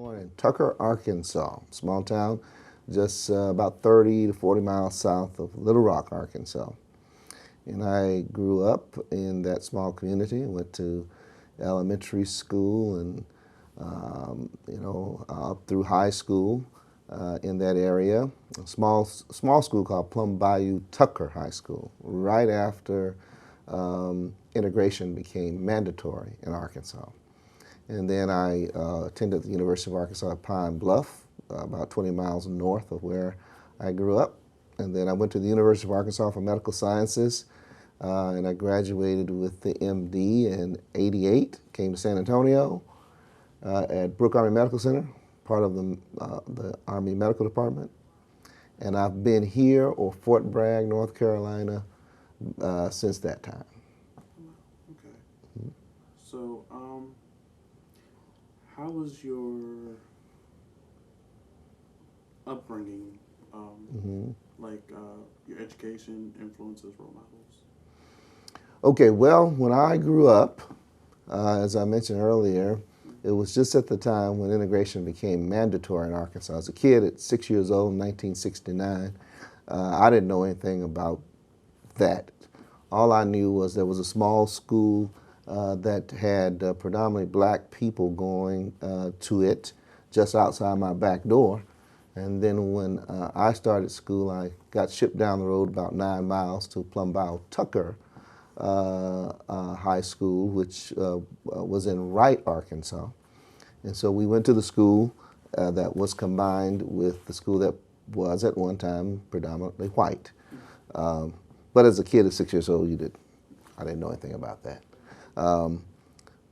born in Tucker, Arkansas, small town just about 30 to 40 miles south of Little Rock, Arkansas. And I grew up in that small community, went to elementary school and up through high school in that area. A small school called Plum Bayou Tucker High School, right after integration became mandatory in Arkansas. And then I attended the University of Arkansas at Pine Bluff, about 20 miles north of where I grew up. And then I went to the University of Arkansas for Medical Sciences, and I graduated with the MD in '88, came to San Antonio at Brooke Army Medical Center, part of the Army Medical Department. And I've been here or Fort Bragg, North Carolina, since that time. Okay. Mm-hmm. So, how was your upbringing, your education, influences, role models? Okay, well, when I grew up, as I mentioned earlier, it was just at the time when integration became mandatory in Arkansas. As a kid at 6 years old in 1969, I didn't know anything about that. All I knew was there was a small school that had predominantly black people going to it just outside my back door. And then when I started school, I got shipped down the road about 9 miles to Plum Bayou Tucker High School, which was in Wright, Arkansas. And so we went to the school that was combined with the school that was at one time predominantly white. But as a kid at 6 years old, I didn't know anything about that.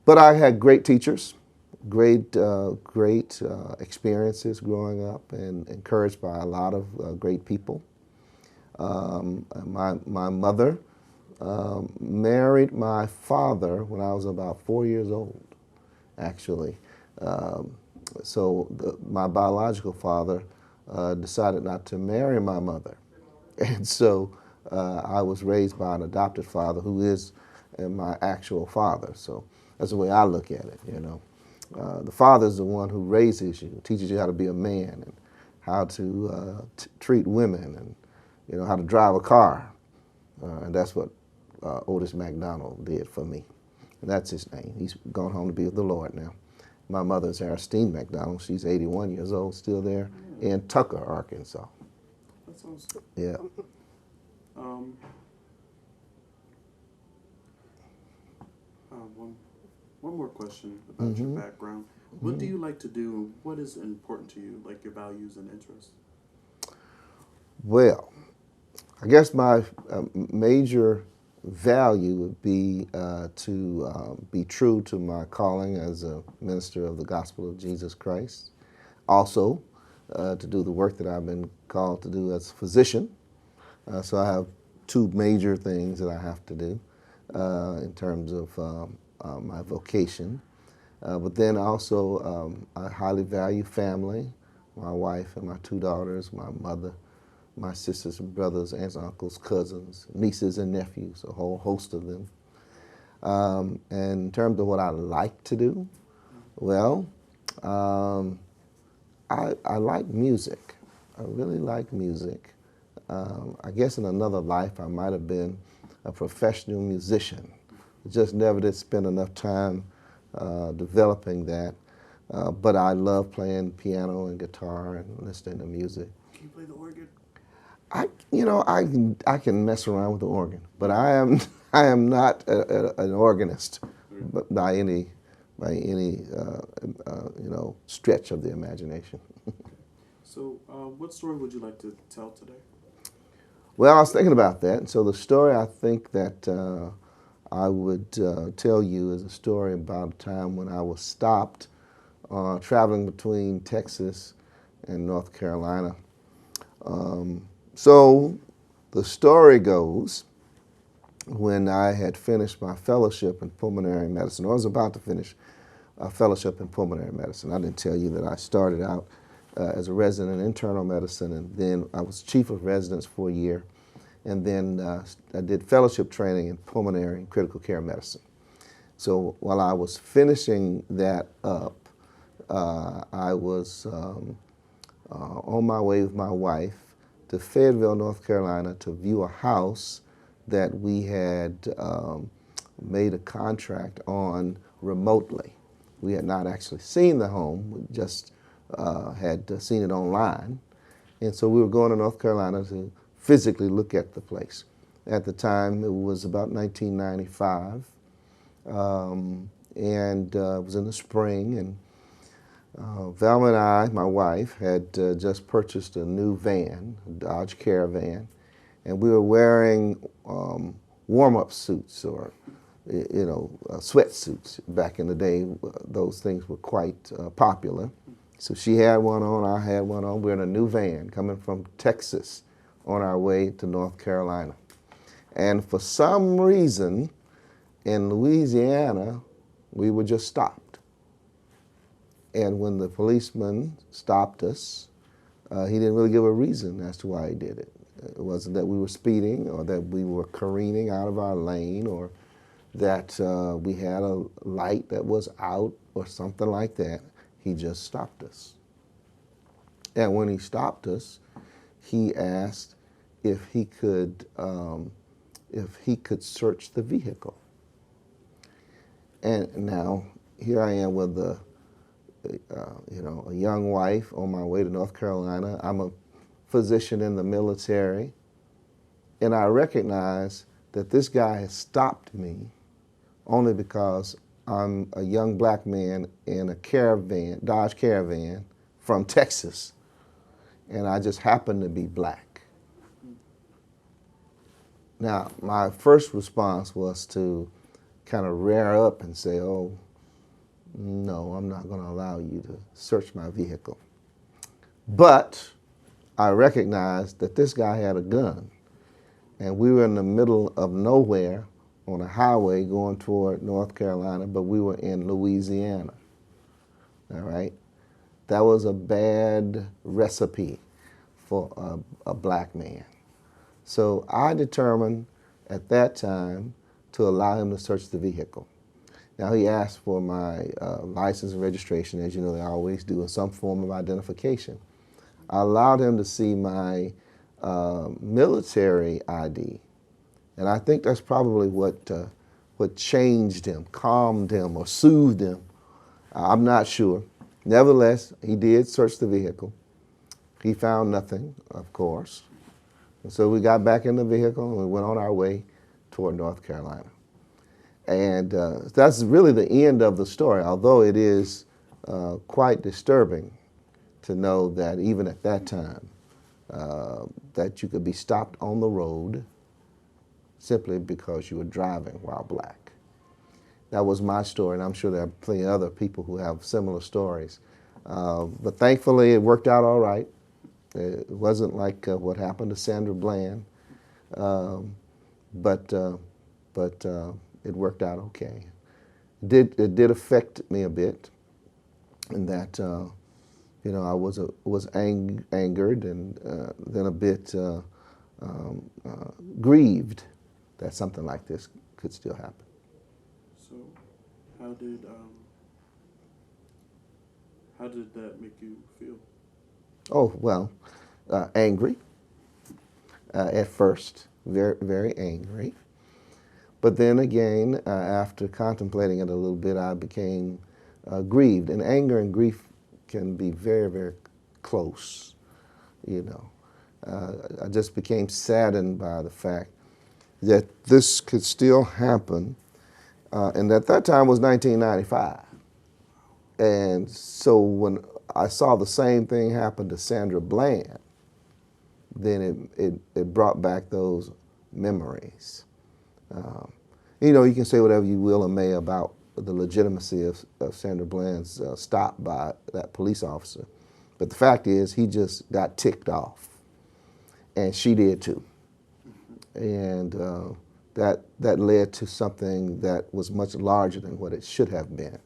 But I had great teachers, great experiences growing up, and encouraged by a lot of great people. My mother married my father when I was about 4 years old, actually. So my biological father decided not to marry my mother. And so I was raised by an adopted father who is my actual father. So that's the way I look at it, you know. The father's the one who raises you, teaches you how to be a man and how to treat women and, you know, how to drive a car. And that's what Otis McDonald did for me. And that's his name. He's gone home to be with the Lord now. My mother's Aristine McDonald. She's 81 years old, still there in Tucker, Arkansas. That's awesome. Yeah. One more question about your background. What do you like to do? What is important to you, like your values and interests? Well, I guess my major value would be to be true to my calling as a minister of the gospel of Jesus Christ. Also, to do the work that I've been called to do as a physician. So I have two major things that I have to do in terms of my vocation. But then also, I highly value family, my wife and my 2 daughters, my mother, my sisters and brothers, aunts, uncles, cousins, nieces and nephews, a whole host of them. And in terms of what I like to do, well, I like music. I really like music. I guess in another life I might have been a professional musician. Just never did spend enough time developing that. But I love playing piano and guitar and listening to music. Can you play the organ? I can mess around with the organ, but I am not an organist, but by any stretch of the imagination. So, what story would you like to tell today? Well, I was thinking about that, and so the story I think that I would tell you is a story about a time when I was stopped traveling between Texas and North Carolina. So the story goes, when I had finished my fellowship in pulmonary medicine, or I was about to finish a fellowship in pulmonary medicine. I didn't tell you that I started out as a resident in internal medicine, and then I was chief of residence for a year, and then I did fellowship training in pulmonary and critical care medicine. So while I was finishing that up, I was on my way with my wife to Fayetteville, North Carolina, to view a house that we had made a contract on remotely. We had not actually seen the home, we just had seen it online. And so we were going to North Carolina to physically look at the place. At the time, it was about 1995, and it was in the spring, and Velma and I, my wife, had just purchased a new van, a Dodge Caravan, and we were wearing warm-up suits, or sweatsuits. Back in the day, those things were quite popular. So she had one on, I had one on. We're in a new van coming from Texas on our way to North Carolina. And for some reason, in Louisiana, we were just stopped. And when the policeman stopped us, he didn't really give a reason as to why he did it. It wasn't that we were speeding or that we were careening out of our lane or that we had a light that was out or something like that. He just stopped us. And when he stopped us, he asked if he could search the vehicle. And now here I am with a young wife on my way to North Carolina. I'm a physician in the military, and I recognize that this guy has stopped me only because I'm a young black man in a caravan, Dodge Caravan from Texas, and I just happen to be black. Now, my first response was to kind of rear up and say, oh, no, I'm not going to allow you to search my vehicle. But I recognized that this guy had a gun, and we were in the middle of nowhere on a highway going toward North Carolina, but we were in Louisiana, all right? That was a bad recipe for a black man. So I determined at that time to allow him to search the vehicle. Now, he asked for my license and registration, as you know they always do, in some form of identification. I allowed him to see my military ID, and I think that's probably what changed him, calmed him, or soothed him. I'm not sure. Nevertheless, he did search the vehicle. He found nothing, of course. And so we got back in the vehicle and we went on our way toward North Carolina. And that's really the end of the story, although it is quite disturbing to know that even at that time, that you could be stopped on the road simply because you were driving while black. That was my story, and I'm sure there are plenty of other people who have similar stories. But thankfully, it worked out all right. It wasn't like what happened to Sandra Bland, but it worked out okay. It did affect me a bit, in that I was angered and then a bit grieved that something like this could still happen. So, how did that make you feel? Oh, well, angry at first, very, very angry. But then again, after contemplating it a little bit, I became grieved. And anger and grief can be very, very close, I just became saddened by the fact that this could still happen. And at that time was 1995. And so when I saw the same thing happen to Sandra Bland, then it brought back those memories. You can say whatever you will or may about the legitimacy of Sandra Bland's stop by that police officer. But the fact is, he just got ticked off. And she did too. And that led to something that was much larger than what it should have been.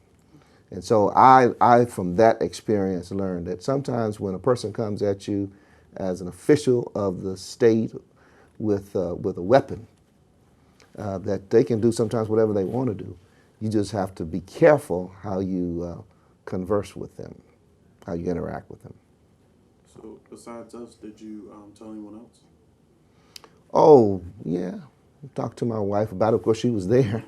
And so I, from that experience, learned that sometimes when a person comes at you as an official of the state with a weapon, that they can do sometimes whatever they want to do. You just have to be careful how you converse with them, how you interact with them. So besides us, did you tell anyone else? Oh, yeah. Talked to my wife about it. Of course, she was there.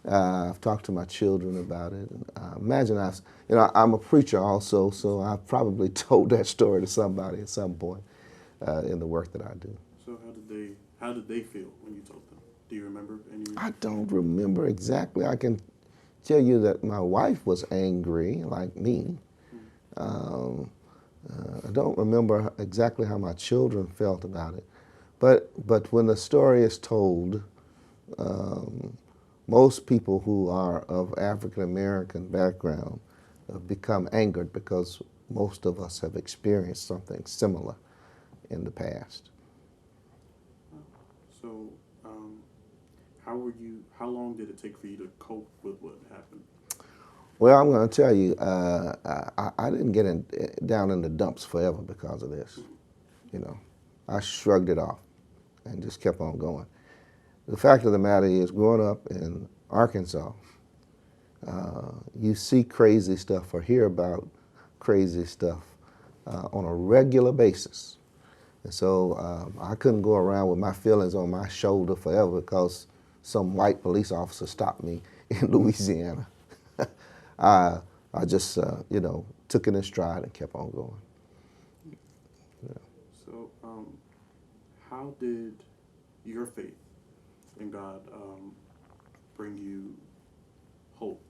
I've talked to my children about it. Imagine I'm a preacher also, so I've probably told that story to somebody at some point in the work that I do. So how did they feel when you told them? Do you remember any? I don't remember exactly. I can tell you that my wife was angry, like me. Um, I don't remember exactly how my children felt about it. But when the story is told, most people who are of African American background become angered because most of us have experienced something similar in the past. So how long did it take for you to cope with what happened? Well, I'm going to tell you, I didn't get down in the dumps forever because of this. You know, I shrugged it off and just kept on going. The fact of the matter is, growing up in Arkansas, you see crazy stuff or hear about crazy stuff on a regular basis. And so I couldn't go around with my feelings on my shoulder forever because some white police officer stopped me in Louisiana. I just, took it in stride and kept on going. Yeah. So how did your faith in God bring you hope,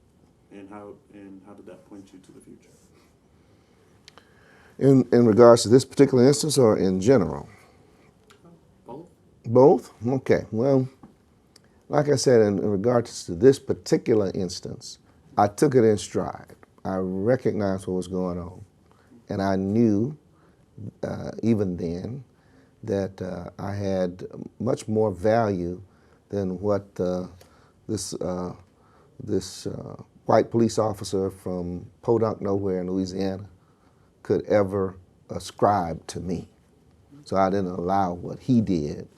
and how did that point you to the future? In regards to this particular instance or in general? Both. Both? Okay. Well, like I said, in regards to this particular instance, I took it in stride. I recognized what was going on. And I knew, even then, that I had much more value than what this white police officer from Podunk nowhere in Louisiana could ever ascribe to me. So I didn't allow what he did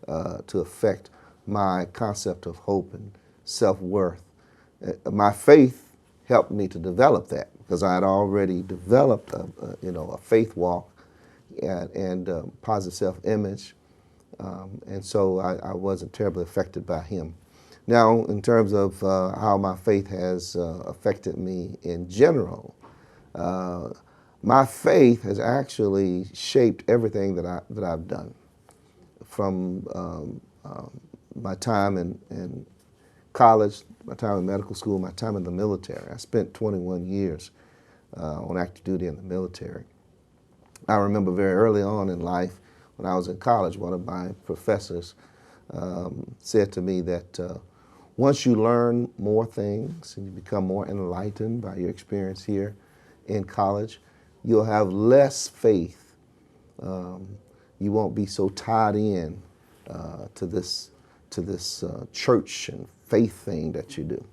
to affect my concept of hope and self-worth. My faith helped me to develop that because I had already developed a faith walk and positive self-image, and so I wasn't terribly affected by him. Now, in terms of how my faith has affected me in general, my faith has actually shaped everything that I've done, from my time in college, my time in medical school, my time in the military. I spent 21 years on active duty in the military. I remember very early on in life, when I was in college, one of my professors said to me that once you learn more things and you become more enlightened by your experience here in college, you'll have less faith. You won't be so tied in to this church and faith thing that you do.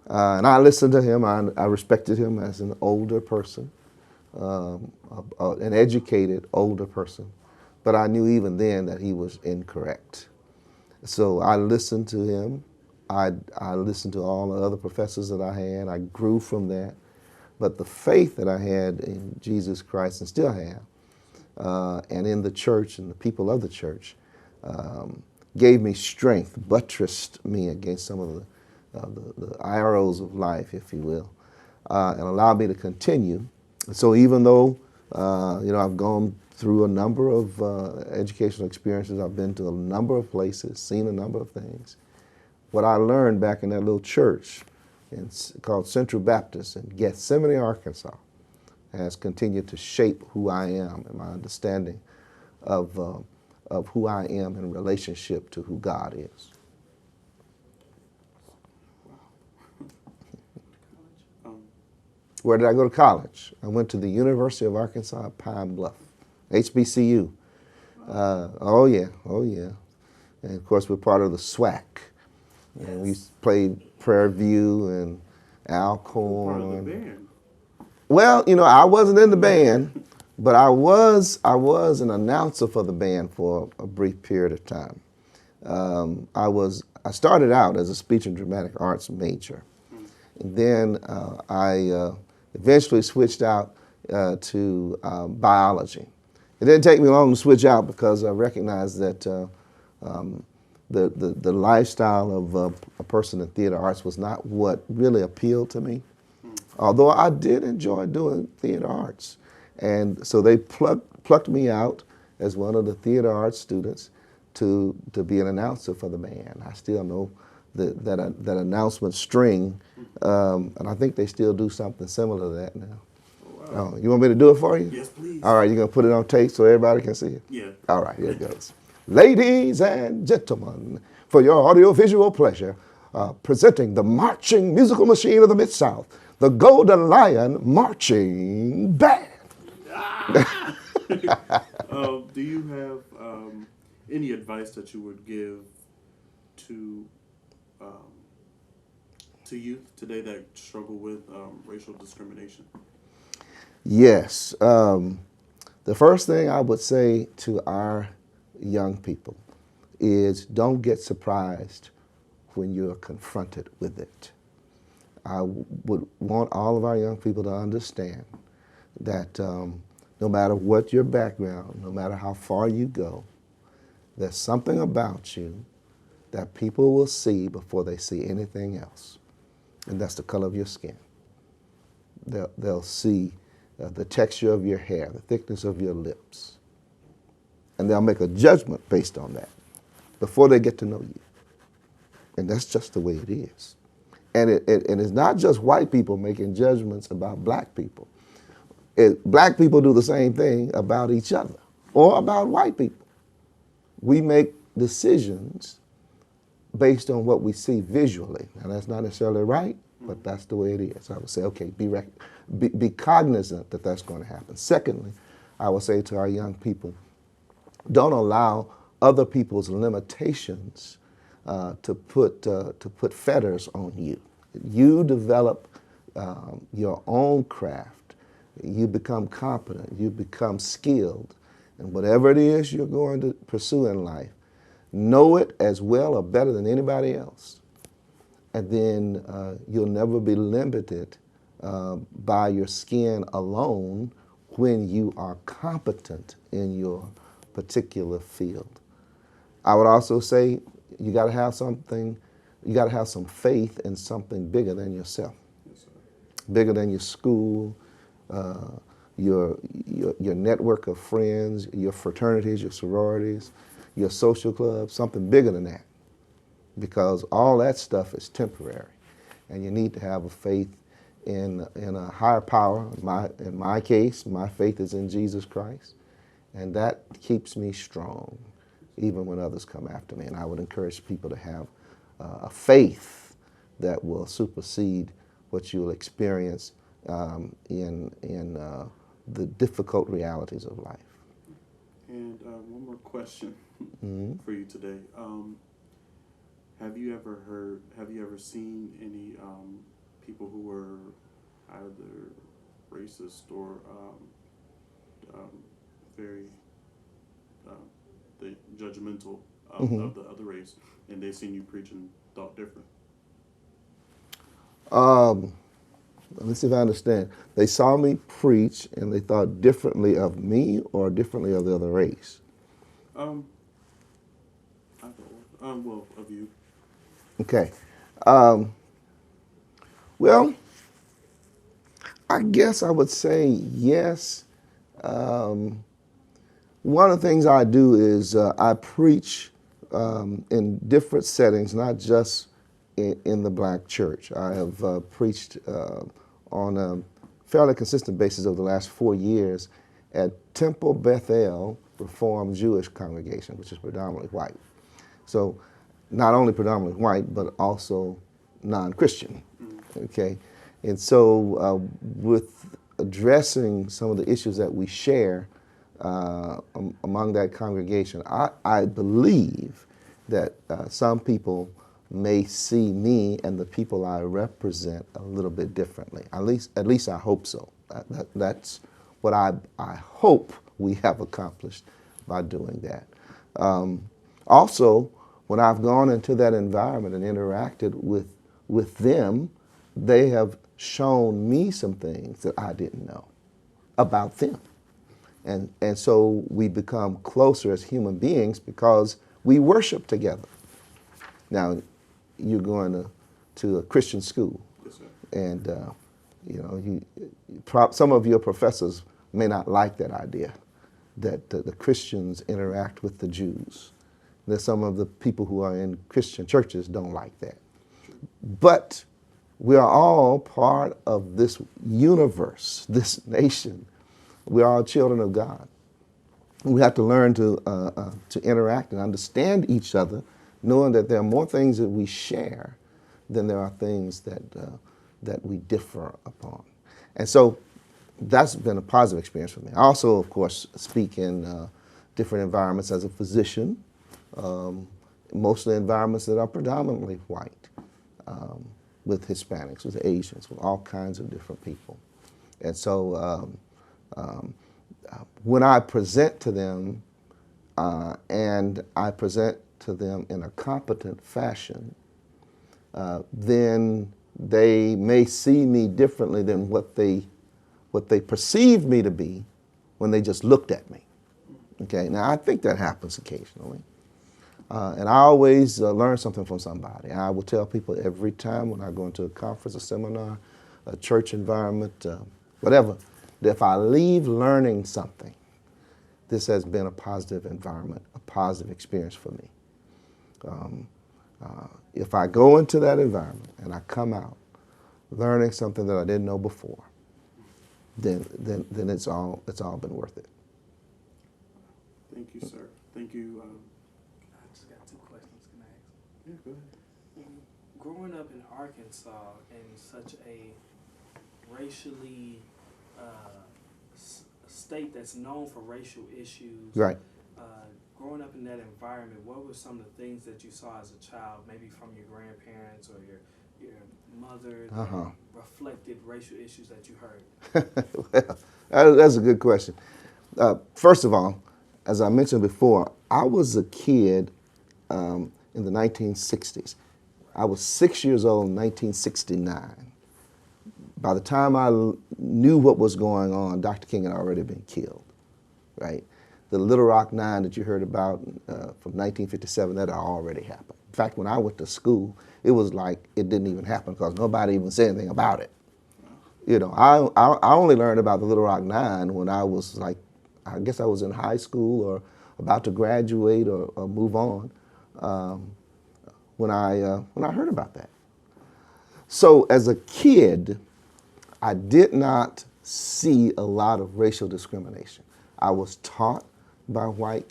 And I listened to him. I respected him as an older person, an educated older person. But I knew even then that he was incorrect. So I listened to him. I listened to all the other professors that I had. I grew from that. But the faith that I had in Jesus Christ and still have, and in the church and the people of the church, gave me strength, buttressed me against some of the arrows of life, if you will, and allowed me to continue. So even though I've gone through a number of educational experiences, I've been to a number of places, seen a number of things, what I learned back in that little church called Central Baptist in Gethsemane, Arkansas, has continued to shape who I am and my understanding of who I am in relationship to who God is. Wow. Where did I go to college? I went to the University of Arkansas at Pine Bluff, HBCU. Oh yeah. And of course we're part of the SWAC. Yes. And we played Prairie View and Alcorn. Part of the band. Well, I wasn't in the band, but I was an announcer for the band for a brief period of time. I started out as a speech and dramatic arts major. And then I Eventually switched out to biology. It didn't take me long to switch out because I recognized that the lifestyle of a person in theater arts was not what really appealed to me. Although I did enjoy doing theater arts. And so they plucked me out as one of the theater arts students to be an announcer for the band. I still know that announcement string, and I think they still do something similar to that now. Wow. Oh, you want me to do it for you? Yes, please. All right, you're going to put it on tape so everybody can see it? Yeah. All right, here it goes. Ladies and gentlemen, for your audiovisual pleasure, presenting the marching musical machine of the Mid-South, the Golden Lion Marching Band. Do you have any advice that you would give to youth today that struggle with racial discrimination? Yes. The first thing I would say to our young people is don't get surprised when you're confronted with it. I would want all of our young people to understand that no matter what your background, no matter how far you go, there's something about you that people will see before they see anything else, and that's the color of your skin. They'll see the texture of your hair, the thickness of your lips, and they'll make a judgment based on that before they get to know you. And that's just the way it is. And it's not just white people making judgments about black people. Black people do the same thing about each other or about white people. We make decisions based on what we see visually. Now, that's not necessarily right, but that's the way it is. I would say, okay, be cognizant that that's going to happen. Secondly, I would say to our young people, don't allow other people's limitations to put fetters on you. You develop your own craft. You become competent. You become skilled. And whatever it is you're going to pursue in life, know it as well or better than anybody else. And then you'll never be limited by your skin alone when you are competent in your particular field. I would also say you got to have something, you got to have some faith in something bigger than yourself. Yes, sir. Bigger than your school, your network of friends, your fraternities, your sororities, your social clubs, something bigger than that. Because all that stuff is temporary. And you need to have a faith in a higher power. In my case, my faith is in Jesus Christ. And that keeps me strong, even when others come after me. And I would encourage people to have a faith that will supersede what you'll experience in the difficult realities of life. And one more question for you today. Have you ever seen any people who were either racist or very judgmental of the other race, and they seen you preach and thought different? Let me see if I understand. They saw me preach and they thought differently of me or differently of the other race? Well, of you. Okay. Well, I guess I would say yes. One of the things I do is I preach in different settings, not just in the black church. I have preached on a fairly consistent basis over the last 4 years at Temple Bethel Reformed Jewish congregation, which is predominantly white. So not only predominantly white, but also non-Christian, okay? And so with addressing some of the issues that we share among that congregation, I believe that some people may see me and the people I represent a little bit differently. At least I hope so. That's what I hope we have accomplished by doing that. Also, when I've gone into that environment and interacted with them, they have shown me some things that I didn't know about them. And so we become closer as human beings because we worship together. Now, you're going to a Christian school, Yes, sir. and some of your professors may not like that idea that the Christians interact with the Jews. There's some of the people who are in Christian churches don't like that. But we are all part of this universe, this nation. We are all children of God. We have to learn to interact and understand each other, knowing that there are more things that we share than there are things that we differ upon. And so that's been a positive experience for me. I also, of course, speak in different environments as a physician, mostly environments that are predominantly white, with Hispanics, with Asians, with all kinds of different people. And so when I present to them, and I present to them in a competent fashion, then they may see me differently than what they perceived me to be when they just looked at me. Okay, now I think that happens occasionally. And I always learn something from somebody. I will tell people every time when I go into a conference, a seminar, a church environment, whatever, that if I leave learning something, this has been a positive environment, a positive experience for me. If I go into that environment and I come out learning something that I didn't know before, then it's all been worth it. Thank you, sir. Thank you. I just got two questions. Can I ask? Yeah, go ahead. Growing up in Arkansas in such a racially state that's known for racial issues, Right. Growing up in that environment, what were some of the things that you saw as a child, maybe from your grandparents or your mother, that reflected racial issues that you heard? Well, that's a good question. First of all, as I mentioned before, I was a kid in the 1960s. I was 6 years old in 1969. By the time I knew what was going on, Dr. King had already been killed, right? The Little Rock Nine that you heard about from 1957, that had already happened. In fact, when I went to school, it was like it didn't even happen because nobody even said anything about it. You know, I only learned about the Little Rock Nine when I was like, I guess I was in high school or about to graduate or move on, when I heard about that. So as a kid, I did not see a lot of racial discrimination. I was taught by white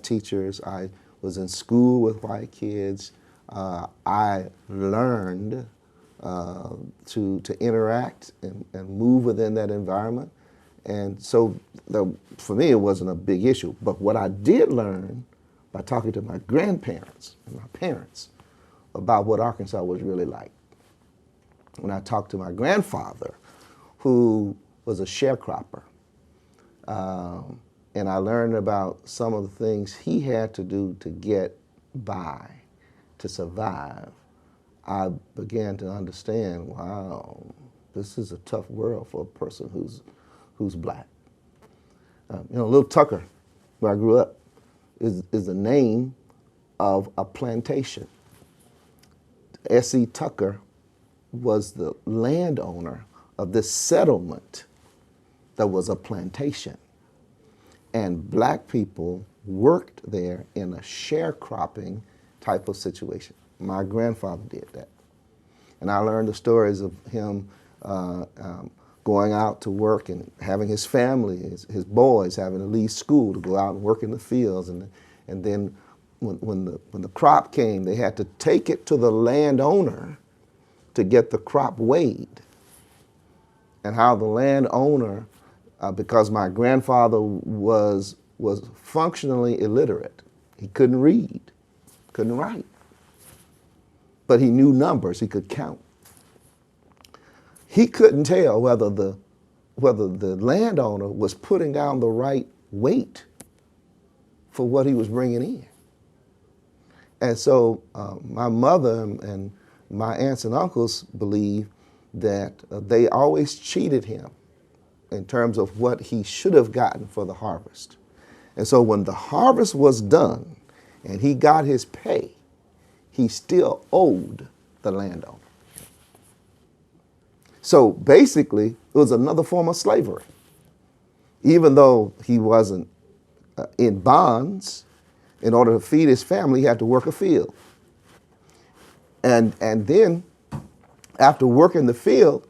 teachers. I was in school with white kids. I learned to interact and move within that environment. And so for me, it wasn't a big issue. But what I did learn by talking to my grandparents and my parents about what Arkansas was really like. When I talked to my grandfather, who was a sharecropper, and I learned about some of the things he had to do to get by, to survive, I began to understand, wow, this is a tough world for a person who's black. Little Tucker, where I grew up, is the name of a plantation. S.E. Tucker was the landowner of this settlement that was a plantation. And black people worked there in a sharecropping type of situation. My grandfather did that. And I learned the stories of him going out to work and having his family, his boys having to leave school to go out and work in the fields. And then when the crop came, they had to take it to the landowner to get the crop weighed. And how the landowner, because my grandfather was functionally illiterate. He couldn't read, couldn't write, but he knew numbers, he could count. He couldn't tell whether the landowner was putting down the right weight for what he was bringing in. And so my mother and my aunts and uncles believe that they always cheated him in terms of what he should have gotten for the harvest. And so when the harvest was done and he got his pay, he still owed the landowner. So basically, it was another form of slavery. Even though he wasn't in bonds, in order to feed his family, he had to work a field. And then, after working the field,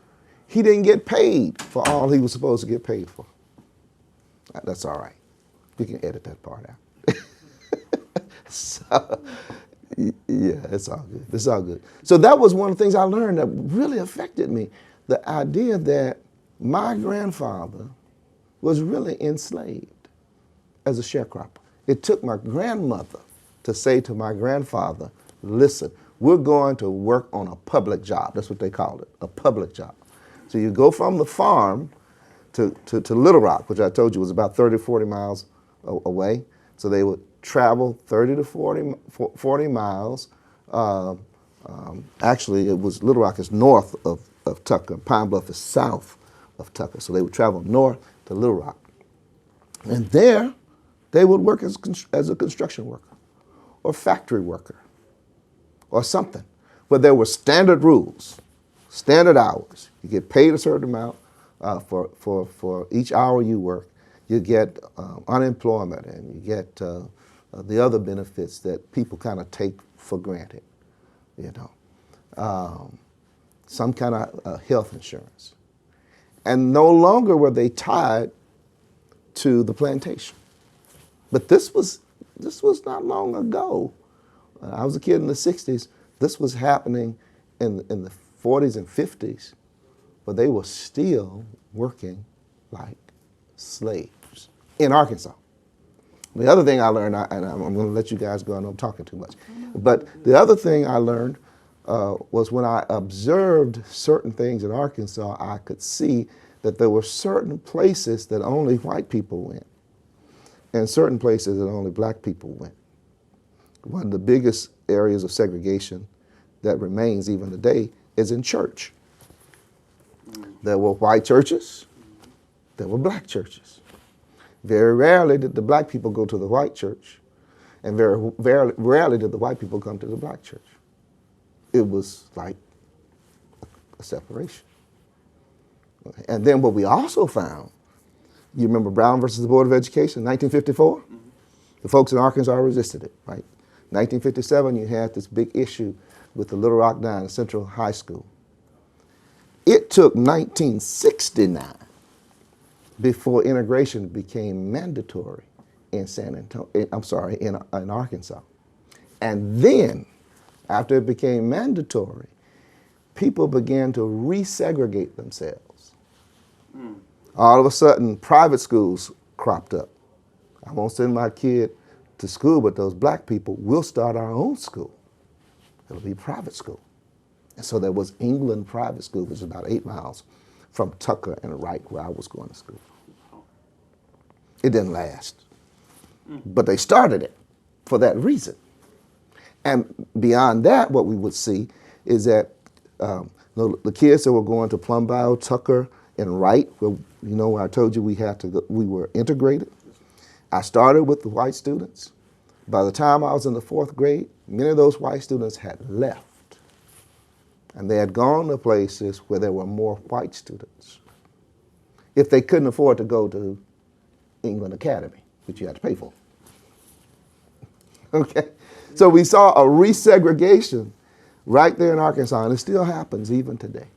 he didn't get paid for all he was supposed to get paid for. That's all right. We can edit that part out. So, yeah, it's all good. It's all good. So that was one of the things I learned that really affected me. The idea that my grandfather was really enslaved as a sharecropper. It took my grandmother to say to my grandfather, listen, we're going to work on a public job. That's what they called it, a public job. So you go from the farm to Little Rock, which I told you was about 30 to 40 miles away. So they would travel 30 to 40 miles. Actually, it was Little Rock is north of Tucker. Pine Bluff is south of Tucker. So they would travel north to Little Rock. And there, they would work as a construction worker or factory worker or something. But there were standard rules, standard hours. You get paid a certain amount for each hour you work. You get unemployment and you get the other benefits that people kind of take for granted, you know. Some kind of health insurance. And no longer were they tied to the plantation. But this was not long ago. I was a kid in the 60s. This was happening in the 40s and 50s, but they were still working like slaves in Arkansas. The other thing I learned, and I'm going to let you guys go, I know I'm talking too much, but the other thing I learned was when I observed certain things in Arkansas, I could see that there were certain places that only white people went and certain places that only black people went. One of the biggest areas of segregation that remains even today is in church. There were white churches, there were black churches. Very rarely did the black people go to the white church, and very rarely did the white people come to the black church. It was like a separation. And then what we also found, you remember Brown versus the Board of Education, 1954? Mm-hmm. The folks in Arkansas resisted it, right? 1957, you had this big issue with the Little Rock 9 Central High School. It took 1969 before integration became mandatory in in Arkansas. And then, after it became mandatory, people began to resegregate themselves. All of a sudden, private schools cropped up. I won't send my kid to school, but those black people will start our own school. It'll be private school. And so there was England Private School, which is about 8 miles from Tucker and Wright, where I was going to school. It didn't last. But they started it for that reason. And beyond that, what we would see is that the kids that were going to Plumbau, Tucker, and Wright, where I told you we were integrated. I started with the white students. By the time I was in the 4th grade, many of those white students had left. And they had gone to places where there were more white students. If they couldn't afford to go to England Academy, which you had to pay for. Okay? So we saw a resegregation right there in Arkansas, and it still happens even today.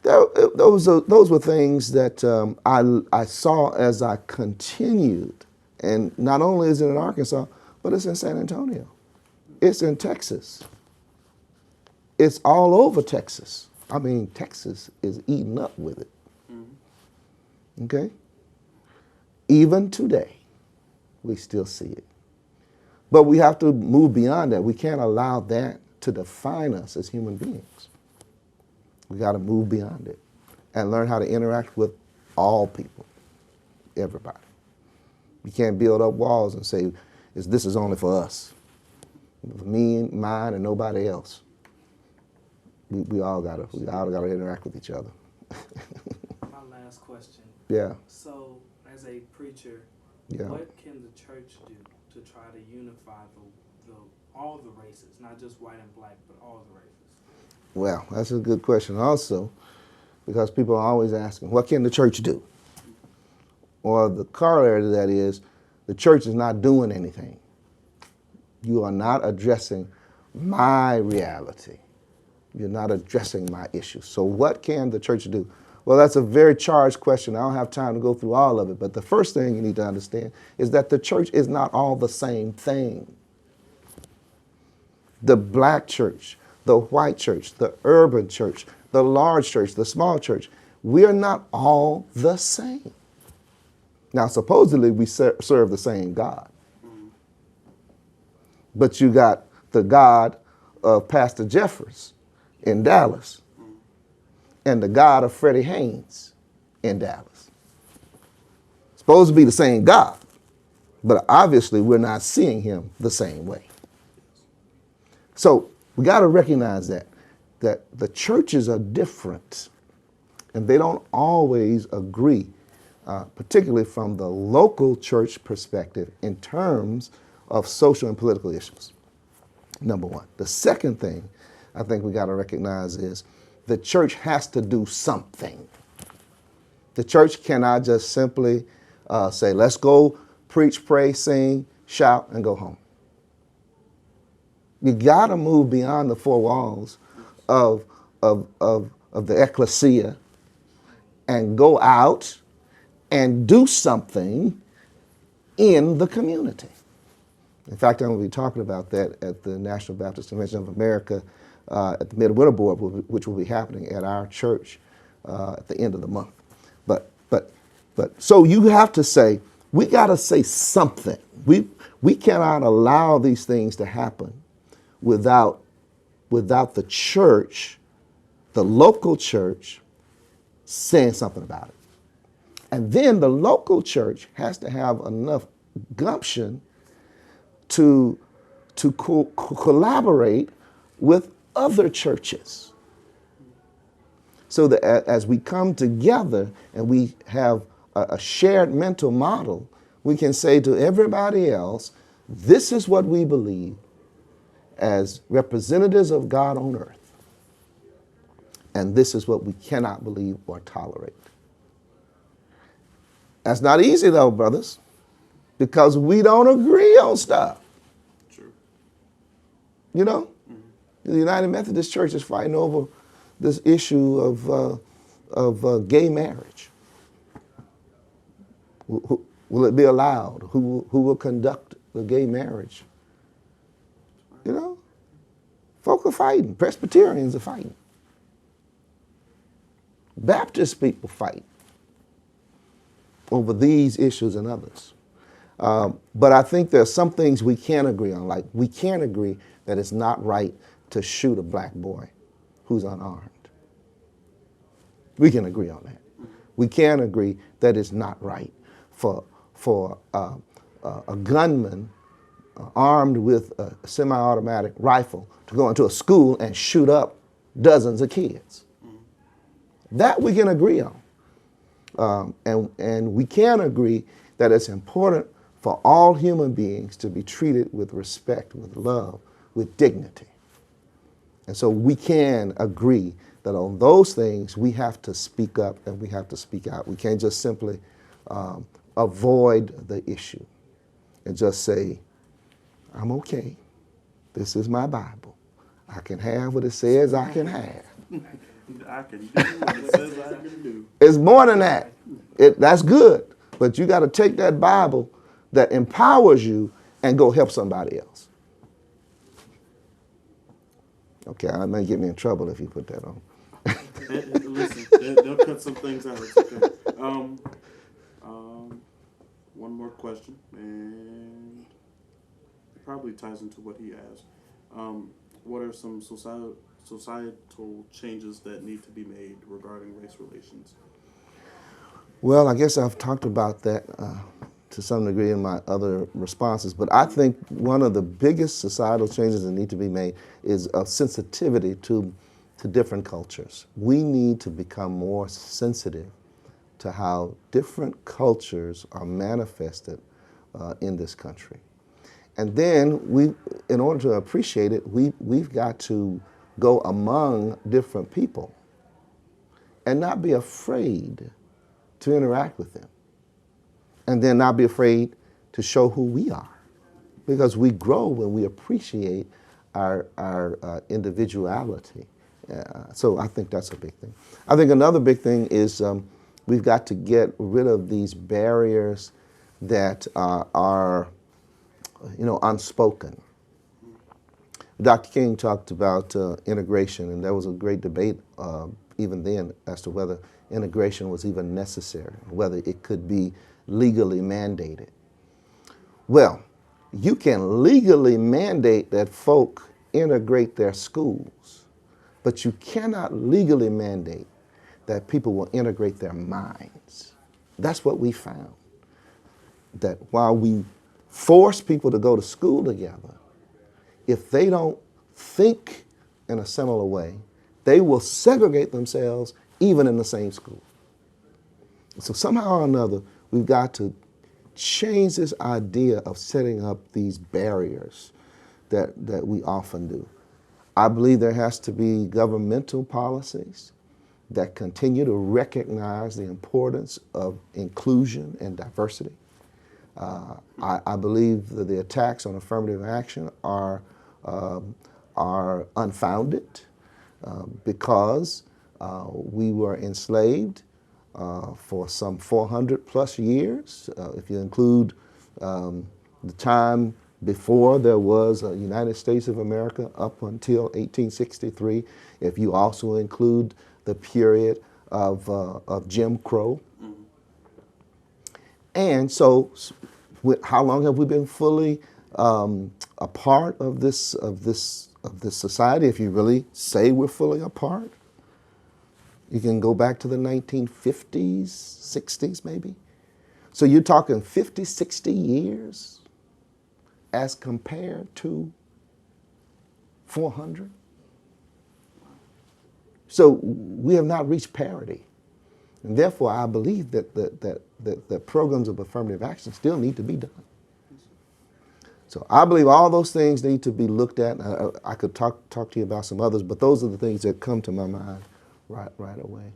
Those were things that I saw as I continued. And not only is it in Arkansas, but it's in San Antonio. It's in Texas. It's all over Texas. I mean, Texas is eaten up with it. Okay? Even today, we still see it. But we have to move beyond that. We can't allow that to define us as human beings. We got to move beyond it and learn how to interact with all people, everybody. You can't build up walls and say, this is only for us. For me, mine, and nobody else. we all gotta interact with each other. My last question. Yeah. So, as a preacher, Yeah. what can the church do to try to unify all the races, not just white and black, but all the races? Well, that's a good question also, because people are always asking, what can the church do? Or the corollary to that is, the church is not doing anything. You are not addressing my reality. You're not addressing my issues. So what can the church do? Well, that's a very charged question. I don't have time to go through all of it. But the first thing you need to understand is that the church is not all the same thing. The black church, the white church, the urban church, the large church, the small church, we are not all the same. Now, supposedly we serve the same God. But you got the God of Pastor Jeffers in Dallas and the God of Freddie Haynes in Dallas. Supposed to be the same God, but obviously we're not seeing him the same way. So we got to recognize that the churches are different and they don't always agree, particularly from the local church perspective in terms of social and political issues, number one. The second thing I think we got to recognize is the church has to do something. The church cannot just simply say, let's go preach, pray, sing, shout, and go home. You got to move beyond the four walls of the ecclesia and go out and do something in the community. In fact, I'm going to be talking about that at the National Baptist Convention of America at the Midwinter Board, which will be happening at our church at the end of the month. But so you have to say, we got to say something. We cannot allow these things to happen without the church, the local church, saying something about it. And then the local church has to have enough gumption to collaborate with other churches. So that as we come together and we have a shared mental model, we can say to everybody else, this is what we believe as representatives of God on earth. And this is what we cannot believe or tolerate. That's not easy though, brothers, because we don't agree on stuff. True. You know? Mm-hmm. The United Methodist Church is fighting over this issue of gay marriage. Will it be allowed? Who will conduct the gay marriage? You know? Folk are fighting. Presbyterians are fighting. Baptist people fight over these issues and others. But I think there are some things we can agree on. Like, we can't agree that it's not right to shoot a black boy who's unarmed. We can agree on that. We can agree that it's not right for a gunman armed with a semi-automatic rifle to go into a school and shoot up dozens of kids. That we can agree on. And we can agree that it's important for all human beings to be treated with respect, with love, with dignity. And so we can agree that on those things we have to speak up and we have to speak out. We can't just simply avoid the issue and just say, I'm okay. This is my Bible. I can have what it says I can have. I can do what it says I can do. It's more than that. That's good. But you got to take that Bible that empowers you and go help somebody else. Okay, I may get me in trouble if you put that on. Listen, they'll cut some things out. It's okay. One more question, and it probably ties into what he asked. What are some societal changes that need to be made regarding race relations? Well, I guess I've talked about that to some degree in my other responses, but I think one of the biggest societal changes that need to be made is a sensitivity to to different cultures. We need to become more sensitive to how different cultures are manifested in this country. And then in order to appreciate it, we've got to go among different people and not be afraid to interact with them. And then not be afraid to show who we are. Because we grow when we appreciate our individuality. So I think that's a big thing. I think another big thing is we've got to get rid of these barriers that are unspoken. Dr. King talked about integration, and there was a great debate even then as to whether integration was even necessary, whether it could be legally mandated. Well, you can legally mandate that folk integrate their schools, but you cannot legally mandate that people will integrate their minds. That's what we found, that while we force people to go to school together, if they don't think in a similar way, they will segregate themselves even in the same school. So somehow or another, we've got to change this idea of setting up these barriers that we often do. I believe there has to be governmental policies that continue to recognize the importance of inclusion and diversity. I believe that the attacks on affirmative action are unfounded because we were enslaved for some 400 plus years. If you include the time before there was a United States of America up until 1863, if you also include the period of Jim Crow. And so how long have we been fully a part of this society? If you really say we're fully a part, you can go back to the 1950s, 60s maybe. So you're talking 50, 60 years as compared to 400. So we have not reached parity. And therefore, I believe that the programs of affirmative action still need to be done. So I believe all those things need to be looked at. I could talk to you about some others, but those are the things that come to my mind right away.